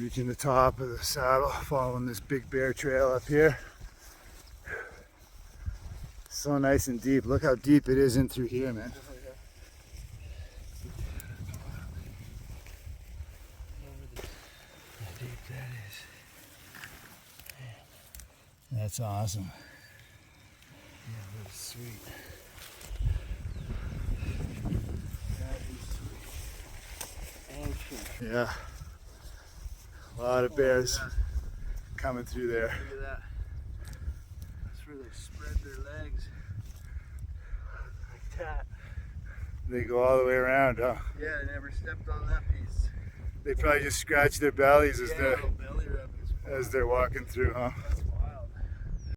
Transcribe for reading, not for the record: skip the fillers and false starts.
Reaching the top of the saddle, following this big bear trail up here. So nice and deep. Look how deep it is in through here, man. How deep that is. That's awesome. Yeah, that's sweet. That is sweet. Yeah. A lot of bears coming through there. Look at that. That's where they spread their legs. Like that. They go all the way around, huh? Yeah, I never stepped on that piece. They probably just scratch their bellies Belly rub is as they're walking through, huh?